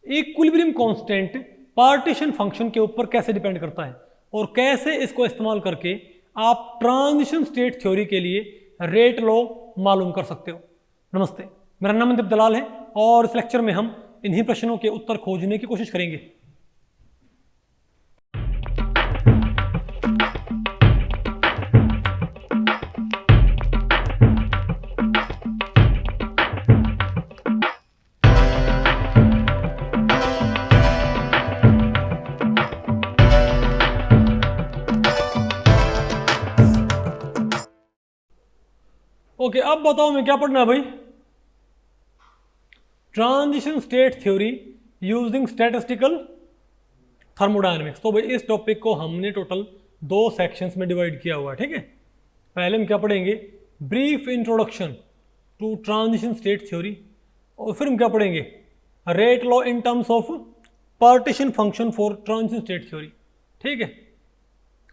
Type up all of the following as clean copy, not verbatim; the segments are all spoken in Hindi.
इक्विलिब्रियम कांस्टेंट पार्टीशन फंक्शन के ऊपर कैसे डिपेंड करता है और कैसे इसको इस्तेमाल करके आप ट्रांजिशन स्टेट थ्योरी के लिए रेट लॉ मालूम कर सकते हो। नमस्ते, मेरा नाम मनदीप दलाल है और इस लेक्चर में हम इन्हीं प्रश्नों के उत्तर खोजने की कोशिश करेंगे। ओके, अब बताओ मैं क्या पढ़ना है भाई? Transition state theory using statistical thermodynamics. तो भाई इस टॉपिक को हमने टोटल 2 सेक्शंस में डिवाइड किया हुआ है, ठीक है। पहले हम क्या पढ़ेंगे? Brief introduction to transition state theory, और फिर हम क्या पढ़ेंगे? Rate law in terms of partition function for transition state theory, ठीक है।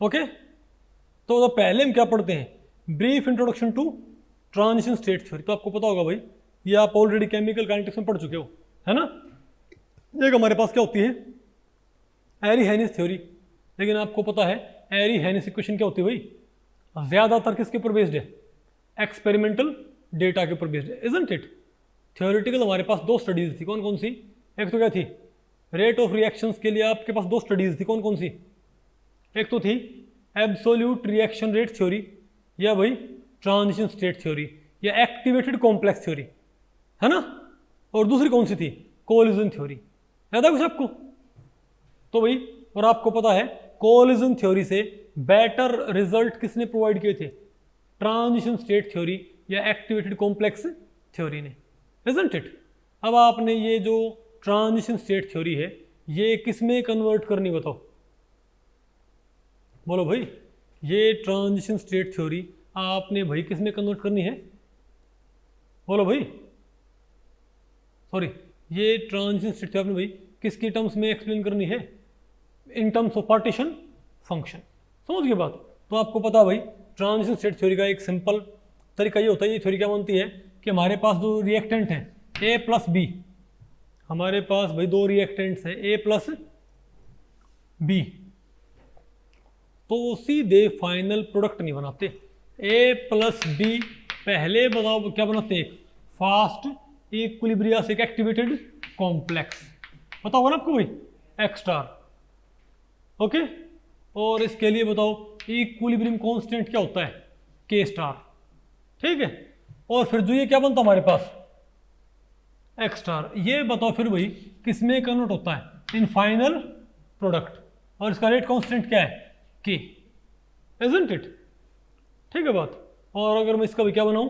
ओके, तो पहले हम क्या पढ़ते हैं? Brief introduction to transition state theory. तो आपको पता होगा भाई, ये आप ऑलरेडी केमिकल काइनेटिक्स में पढ़ चुके हो, है ना। एक हमारे पास क्या होती है? एरी-हेनिस थ्योरी। लेकिन आपको पता है एरी-हेनिस इक्वेशन क्या होती है भाई? ज़्यादातर किसके ऊपर बेस्ड है? एक्सपेरिमेंटल डेटा के ऊपर बेस्ड है, इजंट इट। थ्योरेटिकल हमारे पास 2 स्टडीज़ थी, कौन कौन सी? एक तो क्या थी? रेट ऑफ रिएक्शंस के लिए आपके पास 2 स्टडीज़ थी, कौन कौन सी? एक तो थी एब्सोल्यूट रिएक्शन रेट थ्योरी, या भाई ट्रांजिशन स्टेट थ्योरी, या एक्टिवेटेड कॉम्प्लेक्स थ्योरी, है ना। और दूसरी कौन सी थी? Collision theory. याद है कुछ आपको? तो भाई, और आपको पता है कोलिजन थ्योरी से बेटर रिजल्ट किसने प्रोवाइड किए थे? ट्रांजिशन स्टेट थ्योरी या एक्टिवेटेड कॉम्प्लेक्स थ्योरी ने, इजंट इट। अब आपने ये जो ट्रांजिशन स्टेट थ्योरी है ये किस में कन्वर्ट करनी, बताओ? बोलो भाई, ये ट्रांजिशन स्टेट थ्योरी आपने भाई किस में कन्वर्ट करनी है? बोलो भाई। सॉरी, ये ट्रांजिशन स्टेट थ्योरी आपने भाई किसकी टर्म्स में एक्सप्लेन करनी है? इन टर्म्स ऑफ पार्टीशन फंक्शन। समझ गए बात? तो आपको पता भाई ट्रांजिशन स्टेट थ्योरी का एक सिंपल तरीका ये होता है, ये थ्योरी क्या मानती है कि हमारे पास जो रिएक्टेंट हैं ए प्लस बी, हमारे पास भाई 2 रिएक्टेंट्स हैं ए प्लस बी, तो सीधे फाइनल प्रोडक्ट नहीं बनाते। ए प्लस बी पहले बताओ क्या बनाते हैं? फास्ट इक्विलिब्रिया से एक्टिवेटेड कॉम्प्लेक्स, पता होगा ना आपको भाई, एक्स स्टार। ओके, और इसके लिए बताओ इक्विलिब्रियम कांस्टेंट क्या होता है? के स्टार, ठीक है। और फिर जो ये क्या बनता है हमारे पास? X star. ये बताओ फिर भाई किस में कन्वर्ट होता है? इन फाइनल प्रोडक्ट, और इसका रेट कांस्टेंट क्या है? के, इजंट इट, ठीक है बात। और अगर मैं इसका भी क्या बनाऊं,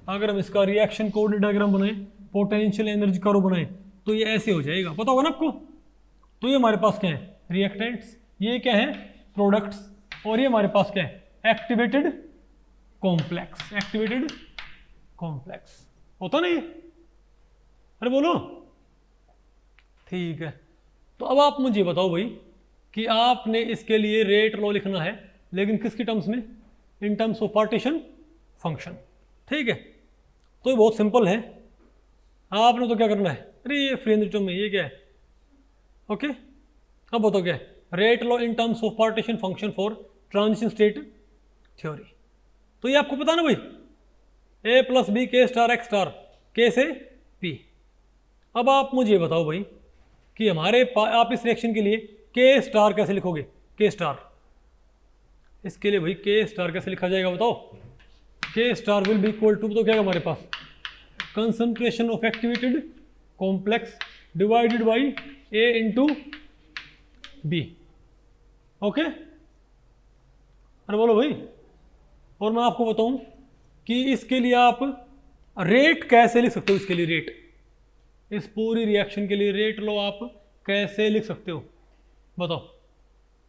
अगर हम इसका रिएक्शन कोऑर्डिनेट डायग्राम बनाएं, पोटेंशियल एनर्जी कर्व बनाएं, तो ये ऐसे हो जाएगा, पता होगा ना आपको। तो ये हमारे पास क्या है? रिएक्टेंट्स, ये क्या है? प्रोडक्ट्स, और ये हमारे पास क्या है? एक्टिवेटेड कॉम्प्लेक्स, एक्टिवेटेड कॉम्प्लेक्स होता ना ये। अरे बोलो, ठीक है। तो अब आप मुझे बताओ भाई कि आपने इसके लिए रेट लॉ लिखना है, लेकिन किसकी टर्म्स में? इन टर्म्स ऑफ पार्टीशन फंक्शन, ठीक है। तो ये बहुत सिंपल है, आपने तो क्या करना है? अरे ये फ्री टर्म में ये क्या है? ओके, अब बताओ क्या है? Rate law in terms of partition function for transition state theory. तो ये आपको पता ना भाई, ए प्लस बी के स्टार एक्स स्टार, के से पी। अब आप मुझे बताओ भाई कि हमारे आप इस रिएक्शन के लिए के स्टार कैसे लिखोगे? के स्टार, इसके लिए भाई के स्टार कैसे लिखा जाएगा बताओ? K star will be equal to, तो क्या है हमारे पास? Concentration of activated complex divided by A into B. Okay, अरे बोलो भाई। और मैं आपको बताऊं कि इसके लिए आप रेट कैसे लिख सकते हो? इसके लिए रेट, इस पूरी रिएक्शन के लिए रेट लो आप कैसे लिख सकते हो बताओ?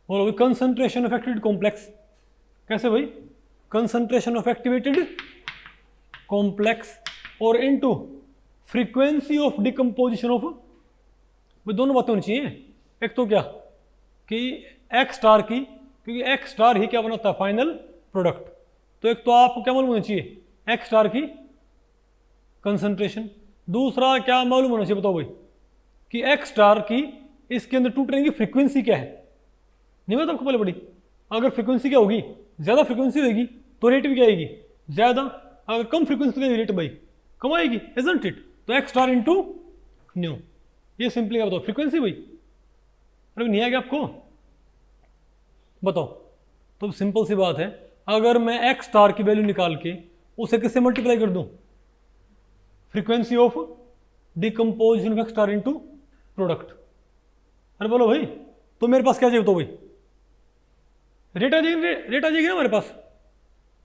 बोलो भाई। कंसंट्रेशन ऑफ एक्टिवेटेड कॉम्प्लेक्स, कैसे भाई? कंसंट्रेशन ऑफ एक्टिवेटेड कॉम्प्लेक्स और into frequency of decomposition of, वो दोनों बातें होनी चाहिए। एक तो क्या कि एक्स स्टार की, क्योंकि एक्स स्टार ही क्या बनाता है? Final product. तो एक तो आपको क्या मालूम होना चाहिए? एक्स स्टार की कंसंट्रेशन। दूसरा क्या मालूम होना चाहिए बताओ भाई? कि एक्स स्टार की इसके अंदर टू ट्रेन की फ्रीक्वेंसी क्या है, नहीं पता आपको पहले पड़ी। अगर फ्रीक्वेंसी क्या होगी, ज़्यादा फ्रीक्वेंसी होगी तो रेट भी क्या आएगी, ज़्यादा। अगर कम फ्रीक्वेंसी का रेट भाई कम आएगी, इजंट इट। तो एक्स स्टार इंटू न्यू, ये सिंपली क्या बताओ, फ्रीक्वेंसी भाई। अरे नहीं आएगा आपको, बताओ। तो सिंपल सी बात है, अगर मैं एक्स स्टार की वैल्यू निकाल के उसे किससे मल्टीप्लाई कर दूं, frequency of decomposition of x star into product. अरे बोलो भाई, तो मेरे पास क्या चाहिए तो भाई, रेट आ जाएगी, रेट आ जाएगी ना हमारे पास।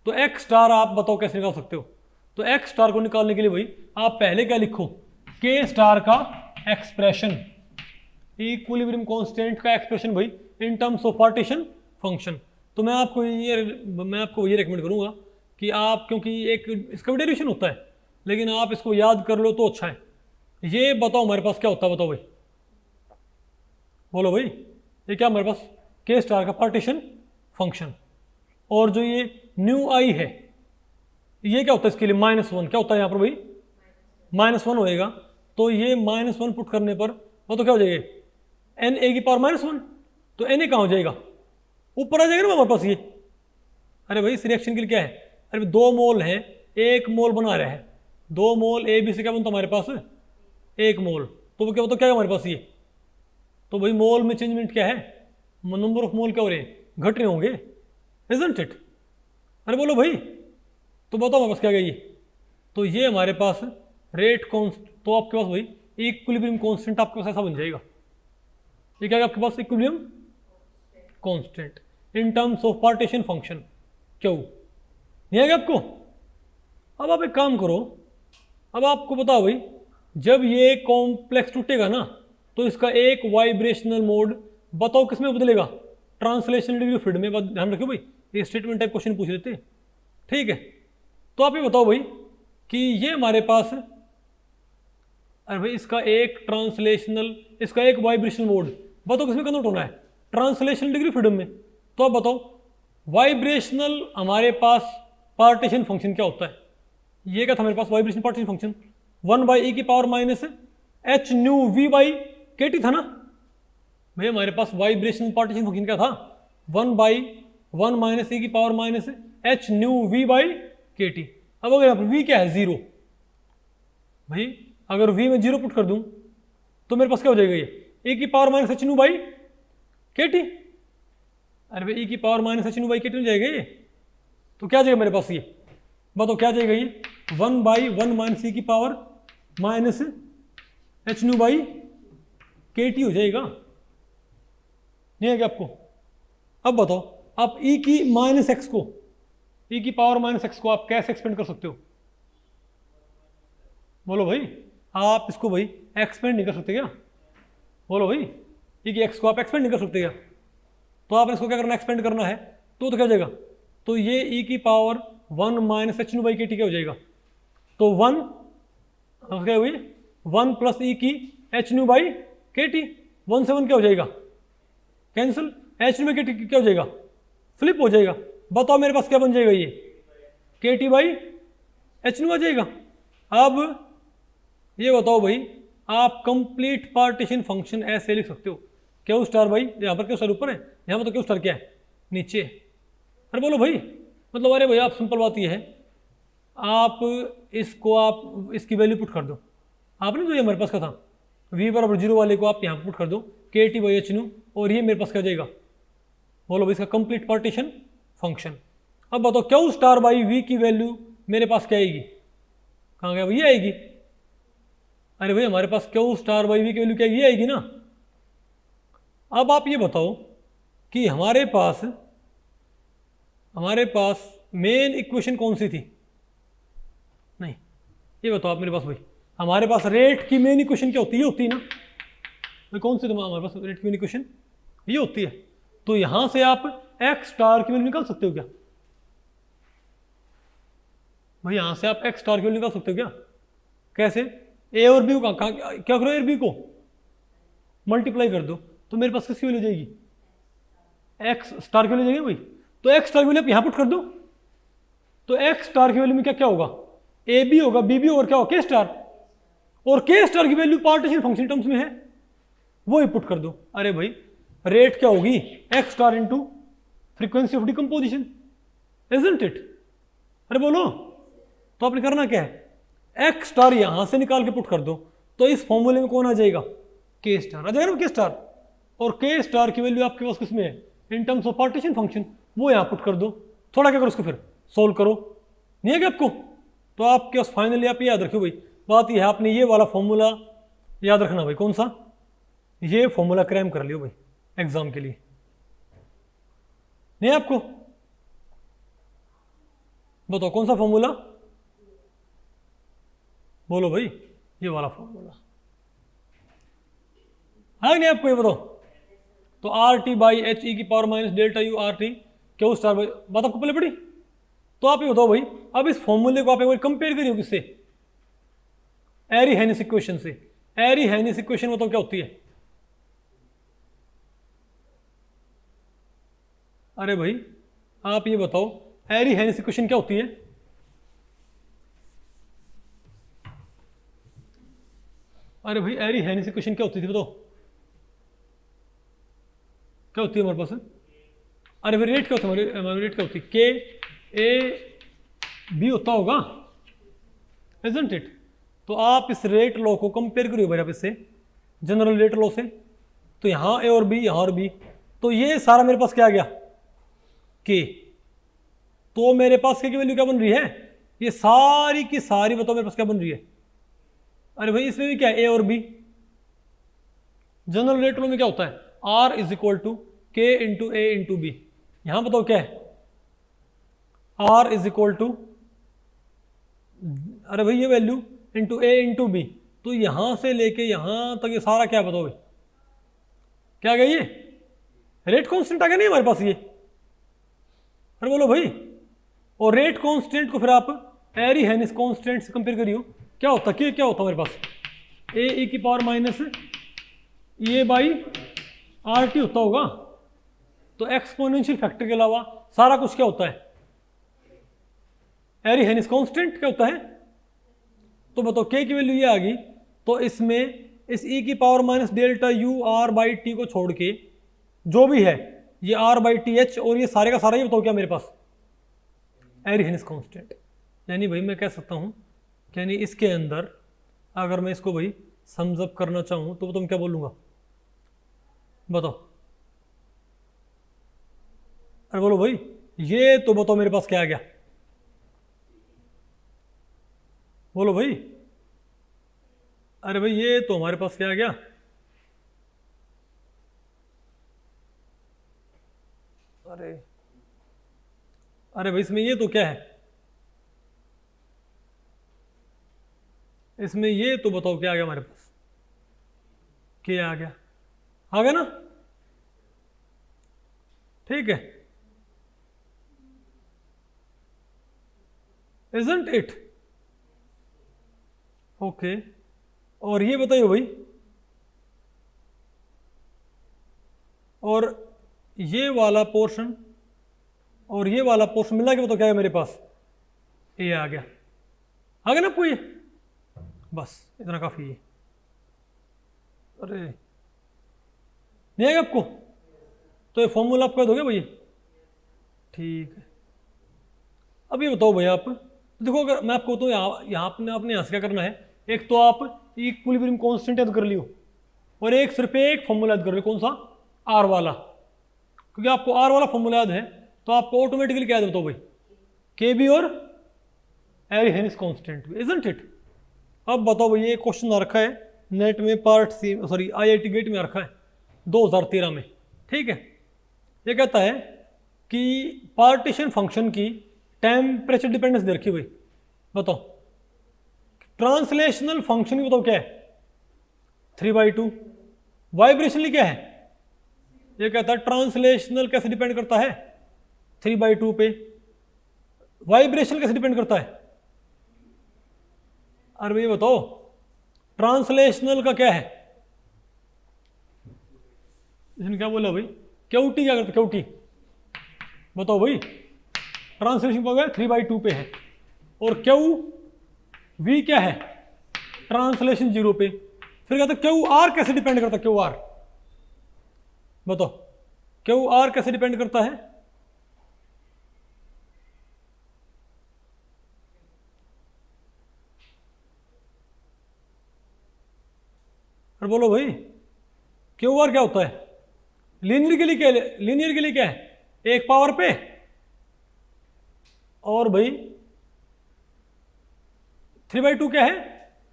तो एक्स स्टार आप बताओ कैसे निकाल सकते हो। तो एक्स स्टार को निकालने के लिए भाई आप पहले क्या लिखो, के स्टार का एक्सप्रेशन, इक्विलिब्रियम कांस्टेंट का एक्सप्रेशन भाई इन टर्म्स ऑफ पार्टीशन फंक्शन। तो मैं आपको ये रेकमेंड करूंगा कि आप, क्योंकि एक इसका भी डेरिवेशन होता है, लेकिन आप इसको याद कर लो तो अच्छा है। ये बताओ हमारे पास क्या होता है, बताओ भाई, बोलो भाई। ये क्या हमारे पास, के स्टार का पार्टीशन फंक्शन, और जो ये न्यू आई है ये क्या होता है इसके लिए, -1। क्या होता है यहाँ पर भाई, -1 होएगा। तो ये -1 पुट करने पर वो तो क्या हो जाएगा, एन ए की पावर -1। तो एन ए कहाँ हो जाएगा, ऊपर आ जाएगा ना हमारे पास ये। अरे भाई इस रिएक्शन के लिए क्या है, अरे 2 मोल हैं, 1 मोल बना रहा है, 2 मोल ए बी से क्या बनता हमारे पास 1 मोल। तो वो क्या होता, क्या है हमारे पास ये, तो भाई मोल में चेंजमेंट क्या है, नंबर ऑफ मोल क्या हो रहे हैं, घट रहे होंगे, इजंट इट। अरे बोलो भाई, तो बताओ हमारे पास क्या गई, तो ये हमारे पास रेट कॉन्स्ट, तो आपके पास भाई इक्विलिब्रियम कांस्टेंट आपके पास ऐसा बन जाएगा। ये क्या है आपके पास, equilibrium constant in terms of partition function. क्यों नहीं आएगा आपको। अब आप एक काम करो, अब आपको बताओ भाई, जब ये कॉम्प्लेक्स टूटेगा ना तो इसका एक वाइब्रेशनल मोड बताओ किस में बदलेगा, ट्रांसलेशनल डिग्री फ्रीडम में। ध्यान रखियो भाई, ये स्टेटमेंट टाइप क्वेश्चन पूछ लेते हैं, ठीक है। तो आप ये बताओ भाई कि ये हमारे पास, अरे भाई इसका एक ट्रांसलेशनल, इसका एक वाइब्रेशनल मोड बताओ किसमें कन्वर्ट होना है, ट्रांसलेशनल डिग्री फ्रीडम में। तो आप बताओ वाइब्रेशनल हमारे पास पार्टीशन फंक्शन क्या होता है, ये क्या था मेरे पास vibration partition function, 1/e⁻ h nu v by K T था ना भाई। हमारे पास वाइब्रेशनल पार्टीशन फंक्शन क्या था, 1/1 e⁻ h nu v by K T. अब अगर यहाँ पर v क्या है, 0 भाई, अगर v में 0 पुट कर दूं तो मेरे पास क्या हो जाएगा, ये e⁻ h new by K T. अरे भाई e⁻ h new by K T हो जाएगा ये, तो क्या जाएगा मेरे पास ये, बताओ क्या जाएगा ये, 1/1 e⁻ h new by K T हो जाएगा, नहीं है क्या आपको। अब बताओ आप e की -x को, e⁻ को आप कैसे एक्सपेंड कर सकते हो, बोलो भाई। आप इसको भाई एक्सपेंड नहीं कर सकते क्या, बोलो भाई, e की x को आप एक्सपेंड नहीं कर सकते क्या। तो आपने इसको क्या करना, एक्सपेंड करना है, तो क्या हो जाएगा, तो ये e⁻1 h new by K T क्या हो जाएगा, तो 1 क्या हुई, 1 प्लस e की h new by K T, 1 से 1 क्या हो जाएगा, cancel, h new by K T क्या हो जाएगा, फ्लिप हो जाएगा। बताओ मेरे पास क्या बन जाएगा, ये के टी बाई एच न्यू आ जाएगा। अब ये बताओ भाई, आप कंप्लीट पार्टीशन फंक्शन ऐसे लिख सकते हो, क्यू स्टार भाई, यहाँ पर क्यू स्टार ऊपर है, यहाँ पर तो क्यू स्टार क्या है, नीचे। अरे बोलो भाई, मतलब अरे भाई आप सिंपल बात ये है, आप इसको आप इसकी वैल्यू पुट कर दो, आपने जो ये हमारे पास का था v बराबर 0 वाले को आप यहाँ पुट कर दो, के टी बाई एच न्यू, और ये मेरे पास क्या जाएगा, बोलो भाई इसका कंप्लीट पार्टीशन फंक्शन। अब बताओ क्यू स्टार बाई v की वैल्यू मेरे पास क्या आएगी, कहाँ गया, ये आएगी। अरे भाई हमारे पास क्यू स्टार बाई v की वैल्यू क्या, ये आएगी ना। अब आप ये बताओ कि हमारे पास मेन इक्वेशन कौन सी थी, नहीं ये बताओ आप मेरे पास भाई, हमारे पास रेट की मेन इक्वेशन क्या होती है, ये होती है ना भाई, कौन सी, हमारे पास रेट की मेन इक्वेशन ये होती है। तो यहां से आप एक्स स्टार की वैल्यू निकाल सकते हो क्या भाई, यहां से आप एक्स स्टार की वैल्यू निकाल सकते हो क्या, कैसे, ए और बी को क्या करो, ए और बी को मल्टीप्लाई कर दो, तो मेरे पास किसकी वैल्यू जाएगी, एक्स स्टार की वैल्यू जाएगी भाई। तो एक्स स्टार की वैल्यू आप यहां पुट कर दो, तो एक्स स्टार की वैल्यू में क्या क्या होगा, ए बी होगा, बी बी और क्या होगा, के स्टार, और के स्टार की वैल्यू पार्टीशन फंक्शन टर्म्स में है, वो ही पुट कर दो। अरे भाई रेट क्या होगी, x star into frequency of decomposition, isn't it? अरे बोलो। तो आपने करना क्या है, एक्स स्टार यहां से निकाल के पुट कर दो, तो इस फॉर्मूले में कौन आ जाएगा, के स्टार आ जाएगा ना, के स्टार। और के स्टार की वैल्यू आपके पास किसमें है, इन टर्म्स ऑफ पार्टीशन फंक्शन, वो यहां पुट कर दो। थोड़ा क्या करो उसको फिर सोल्व करो, नहीं है क्या आपको? तो आपके पास फाइनली आप याद रखियो भाई, बात यह है आपने ये वाला फॉर्मूला याद रखना भाई। कौन सा, ये फॉर्मूला क्रैम कर लियो भाई एग्जाम के लिए, नहीं आपको? बताओ कौन सा फॉर्मूला, बोलो भाई, ये वाला फॉर्मूला है नहीं आपको, ये बताओ। तो R T by H E की power minus delta U R T Q star by, बात आपको पहले पड़ी। तो आप ये बताओ भाई, अब इस फॉर्मूले को आप एक बार कंपेयर करिए किससे, एरी हेनिस इक्वेशन से। एरी हेनिस इक्वेशन बताओ क्या होती है? अरे भाई आप ये बताओ, एरी हेनिस इक्वेशन क्या होती है? अरे भाई एरी हेनिस इक्वेशन क्या होती थी बताओ, क्या होती है हमारे पास? अरे भाई रेट क्या होता है, हमारी रेट क्या होती है, के ए बी होता होगा, इजंट इट? तो आप इस रेट लॉ को कंपेयर करिए भाई आप इससे, जनरल रेट लॉ से। तो यहाँ ए और बी, यहाँ और बी, तो ये सारा मेरे पास क्या आ गया, के। तो मेरे पास के की वैल्यू क्या बन रही है, ये सारी की सारी बताओ मेरे पास क्या बन रही है? अरे भाई इसमें भी क्या है, ए और बी। जनरल रेट लॉ में क्या होता है, आर इज इक्वल टू के इंटू ए इंटू बी। यहां बताओ क्या है, आर इज इक्वल टू, अरे भाई ये वैल्यू इंटू ए इंटू बी। तो यहां से लेके यहां तक ये सारा क्या बताओ भाई, क्या आ गया, ये रेट कांस्टेंट आ गया नहीं हमारे पास ये? अरे बोलो भाई। और रेट कांस्टेंट को फिर आप एरी हेनिस कांस्टेंट से कंपेयर करियो, क्या होता है, क्या होता है हमारे पास, ए ई की power minus A by R T होता होगा। तो एक्सपोनेंशियल फैक्टर के अलावा सारा कुछ क्या होता है, एरी हेनिस कांस्टेंट क्या होता है? तो बताओ के की वैल्यू ये आ गई, तो इसमें इस ई की power minus delta U R by T को छोड़ के जो भी है ये आर बाई टी एच, और ये सारे का सारा, ये बताओ क्या मेरे पास, एरी हेनिस कांस्टेंट। यानी भाई मैं कह सकता हूं कि यानी इसके अंदर अगर मैं इसको भाई समझ करना चाहूं तो तुम क्या बोलूंगा, बताओ? अरे बोलो भाई, ये तो बताओ मेरे पास क्या आ गया, बोलो भाई। अरे भाई ये तो हमारे पास क्या आ गया, अरे भाई इसमें ये तो क्या है, इसमें ये तो बताओ क्या आ गया हमारे पास, क्या आ गया ना, ठीक है, इजंट इट? ओके। और ये बताइए भाई, और ये वाला पोर्शन और ये वाला पोर्शन मिला के बताओ क्या है मेरे पास, ये आ गया ना आपको ये, बस इतना काफी है। अरे नहीं आएगा आपको? तो ये फॉर्मूला आपको याद हो गया भैया, ठीक है। अब ये बताओ भैया आप, देखो अगर मैं आपको तो यहाँ आपने यहाँ से क्या करना है, एक तो आप इक्विलिब्रियम कांस्टेंट याद कर लियो, और एक सिर्फ एक फॉर्मूला याद कर लियो, कौन सा, आर वाला। क्योंकि आपको आर वाला फॉर्मूला याद है तो आपको ऑटोमेटिकली क्या याद बताओ भाई, के बी और एरी हेनिस कांस्टेंट भी, इजंट इट? अब बताओ भाई, ये क्वेश्चन आ रखा है नेट में, part C sorry IIT GATE में आ रखा है 2013 में, ठीक है। ये कहता है कि पार्टीशन फंक्शन की टेम्परेचर डिपेंडेंस दे रखी भाई, बताओ ट्रांसलेशनल फंक्शन की बताओ क्या है, 3/2। वाइब्रेशनली क्या है, ये कहता है ट्रांसलेशनल कैसे डिपेंड करता है, 3/2 पे। वाइब्रेशन कैसे डिपेंड करता है, अरे भाई बताओ ट्रांसलेशनल का क्या है, इसने क्या बोला भाई, क्यूटी क्या करता है, क्यूटी बताओ भाई, ट्रांसलेशन क्या है 3/2 पे है। और क्यू वी क्या है, ट्रांसलेशन 0 पे। फिर कहता है क्यू आर कैसे डिपेंड करता है, क्यू आर बताओ क्यू आर कैसे डिपेंड करता है? और बोलो भाई क्यू आर क्या होता है? लीनियर के लिए क्या है? लीनियर के लिए क्या है? एक पावर पे, और भाई 3/2 क्या है?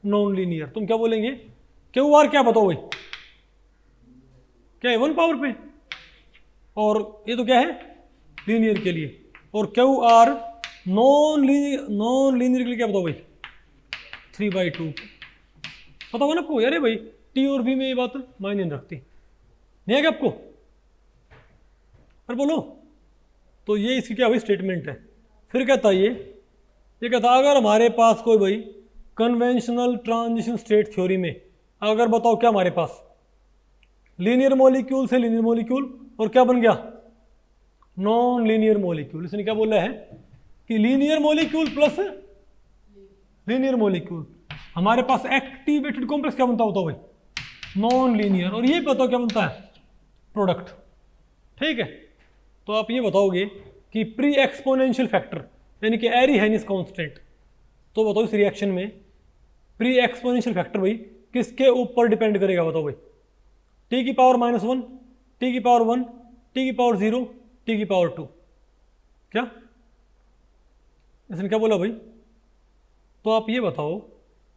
Non linear. तुम क्या बोलेंगे? क्यू आर क्या बताओ भाई? क्या है? 1 पावर पे, और ये तो क्या है? लीनियर के लिए। और क्यू आर नॉन लीनियर के लिए क्या बताओ भाई? 3/2। पता होगा ना आपको? अरे भाई टी और बी में ये बात मायने नहीं रखती, नहीं है क्या आपको? अरे बोलो। तो ये इसकी क्या हुई? स्टेटमेंट है। फिर कहता ये कहता अगर हमारे पास कोई भाई कन्वेंशनल ट्रांजिशन स्टेट थ्योरी में, अगर बताओ क्या हमारे पास लीनियर मॉलिक्यूल से लीनियर मॉलिक्यूल, और क्या बन गया? Non linear molecule. इसने क्या बोला है कि linear molecule plus linear molecule, हमारे पास एक्टिवेटेड कॉम्प्लेक्स क्या बनता होता है भाई? Non linear. और ये बताओ क्या बनता है? प्रोडक्ट। ठीक है, तो आप ये बताओगे कि प्री एक्सपोनेंशियल फैक्टर यानी कि एरी-हेनिस कांस्टेंट, तो बताओ इस रिएक्शन में प्री एक्सपोनेंशियल फैक्टर भाई किसके ऊपर डिपेंड करेगा? बताओ भाई। टी की पावर -1, टी की पावर 1, टी की पावर 0, टी की पावर 2। क्या इसने क्या बोला भाई? तो आप ये बताओ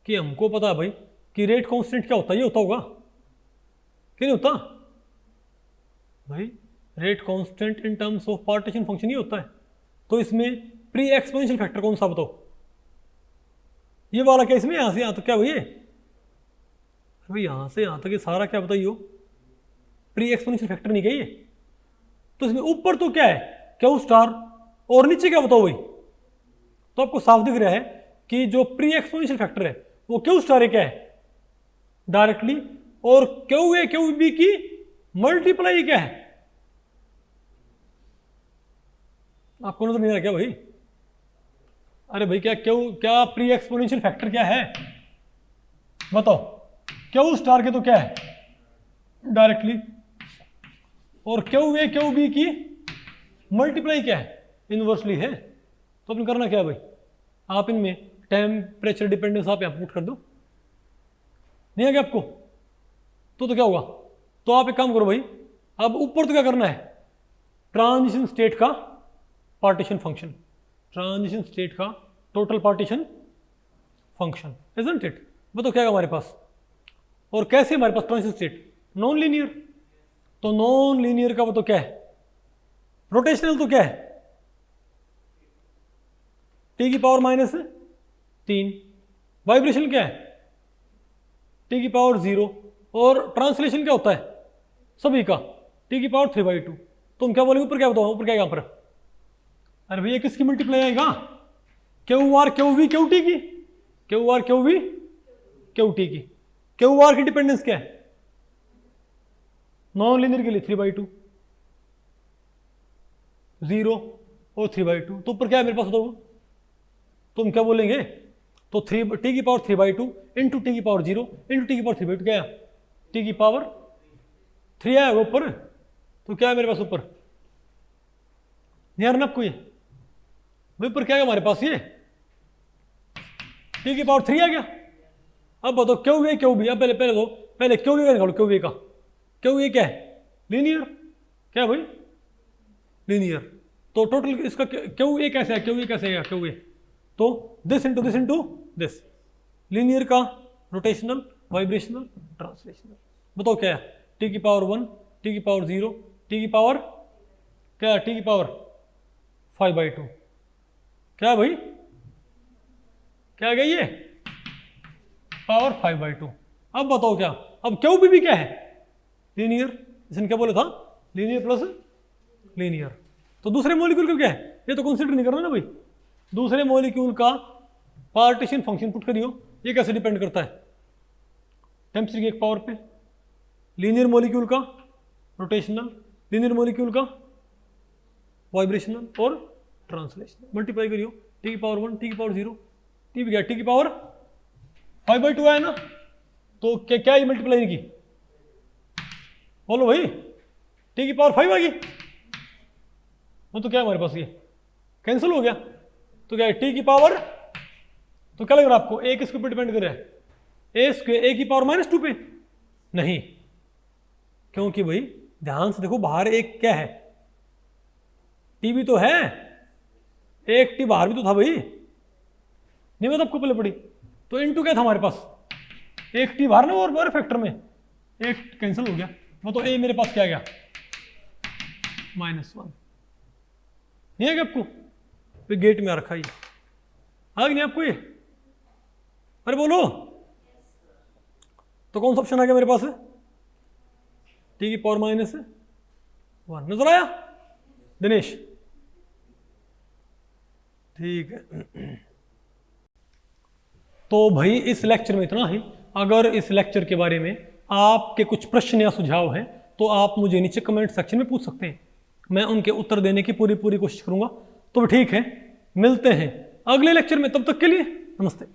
कि हमको पता है भाई कि रेट कांस्टेंट क्या होता है? ये होता होगा कि नहीं होता भाई? Rate constant in terms of partition function ही होता है। तो इसमें प्री एक्सपोनेंशियल फैक्टर कौन सा बताओ? ये वाला क्या? इसमें यहां से यहां तक क्या भाई? भाई यहां से यहां तक ये सारा क्या बताइए? प्री एक्सपोनेंशियल फैक्टर नहीं कहिए। तो इसमें ऊपर तो क्या है? क्यू स्टार, और नीचे क्या बताओ भाई? तो आपको साफ दिख रहा है कि जो प्री एक्सपोनेंशियल फैक्टर है वो क्यू स्टार है क्या है? डायरेक्टली। और क्यू ए क्यू बी की मल्टीप्लाई क्या है? आपको नजर नहीं आ रहा क्या भाई? अरे भाई क्या प्री एक्सपोनेंशियल फैक्टर क्या है बताओ? क्यू स्टार के तो क्या है? डायरेक्टली। और क्यू ए क्यू बी की मल्टीप्लाई क्या है? इनवर्सली है। तो अपन करना क्या है भाई? आप इनमें टेम्परेचर डिपेंडेंस आप यहां पुट कर दो। नहीं है क्या आपको? तो क्या होगा? तो आप एक काम करो भाई, अब ऊपर तो क्या करना है? ट्रांजिशन स्टेट का पार्टीशन फंक्शन, ट्रांजिशन स्टेट का total partition function, isn't it? बताओ क्या है हमारे पास? और कैसे हमारे पास ट्रांजिशन स्टेट? Non linear. तो नॉन लीनियर का बताओ क्या है? रोटेशनल तो क्या है? टी की पावर -3। वाइब्रेशन क्या है? टी की पावर 0। और ट्रांसलेशन क्या होता है सभी का? टी की पावर 3/2। तुम क्या बोलेंगे ऊपर? क्या बताओ ऊपर क्या है यहां पर? अरे भैया किसकी मल्टीप्लाई आएगा? Q R Q V Q T की, Q R Q V Q T की। क्यू आर की डिपेंडेंस क्या है? नॉन लीनियर के लिए 3/2, 0 और 3/2। तो ऊपर क्या है मेरे पास? बताओ तुम क्या बोलेंगे? तो टी की पावर 3/2 इंटू टी की पावर 0 इंटू टी की पावर 3/2 क्या है? टी की पावर 3 आएगा ऊपर। तो क्या है मेरे पास ऊपर? नहीं आ रहा ना आपको ये? भाई ऊपर क्या है हमारे पास? ये टी की पावर 3 आ गया। अब बताओ क्यू वे क्यू बी। अब पहले क्यू वे का निकालो। क्यू वे का, क्यू वे क्या है? लीनियर। क्या है भाई? लीनियर। तो टोटल इसका क्यू ए कैसे है? क्यू ए कैसे है? क्यू ए तो दिस इंटू दिस। लीनियर का रोटेशनल, वाइब्रेशनल, ट्रांसलेशनल। बताओ क्या है? टी की पावर 1, टी की पावर 0, टी की पावर क्या है? टी की पावर 5/2। क्या है भाई? क्या आ गया ये? पावर 5/2। अब बताओ क्या? अब क्यू बी क्या है? लीनियर। इसने क्या बोला था? Linear plus linear. तो दूसरे मॉलिक्यूल का क्या है? ये तो कंसीडर नहीं करना ना भाई। दूसरे मॉलिक्यूल का पार्टीशन फंक्शन पुट करियो। ये कैसे डिपेंड करता है? टेम्परेचर की एक पावर पे, लीनियर मॉलिक्यूल का रोटेशनल, लीनियर मॉलिक्यूल का वाइब्रेशनल और ट्रांसलेशनल। मल्टीप्लाई करियो। टी की पावर 1, टी की पावर 0, टी भी क्या? टी की पावर 5/2 है ना? तो क्या ये मल्टीप्लाई नहीं की? बोलो भाई। टी की पावर 5 आ गई, तो क्या है हमारे पास, ये कैंसिल हो गया। तो क्या है टी की पावर, तो क्या लग रहा है आपको ए किसके ऊपर डिपेंड कर रहा है, ए की पावर -2 पे, नहीं, क्योंकि भाई ध्यान से देखो बाहर एक क्या है, टी भी तो है, एक टी बाहर भी तो था भाई, नहीं मतलब आपको पहले पड़ी, तो इनटू क्या था हमारे पास, एक टी बाहर ना और फैक्टर में, एक कैंसिल हो गया, मतलब ए मेरे पास क्या गया -1, नहीं है क्या आपको, फिर गेट में आ रखा, ये आ गया नहीं आपको ये, अरे बोलो, तो कौन सा ऑप्शन आ गया मेरे पास, टी की पावर -1, नजर आया दिनेश, ठीक है। तो भाई इस लेक्चर में इतना ही। अगर इस लेक्चर के बारे में आपके कुछ प्रश्न या सुझाव हैं तो आप मुझे नीचे कमेंट सेक्शन में पूछ सकते हैं, मैं उनके उत्तर देने की पूरी कोशिश करूंगा। तो ठीक है, मिलते हैं अगले लेक्चर में, तब तक के लिए नमस्ते।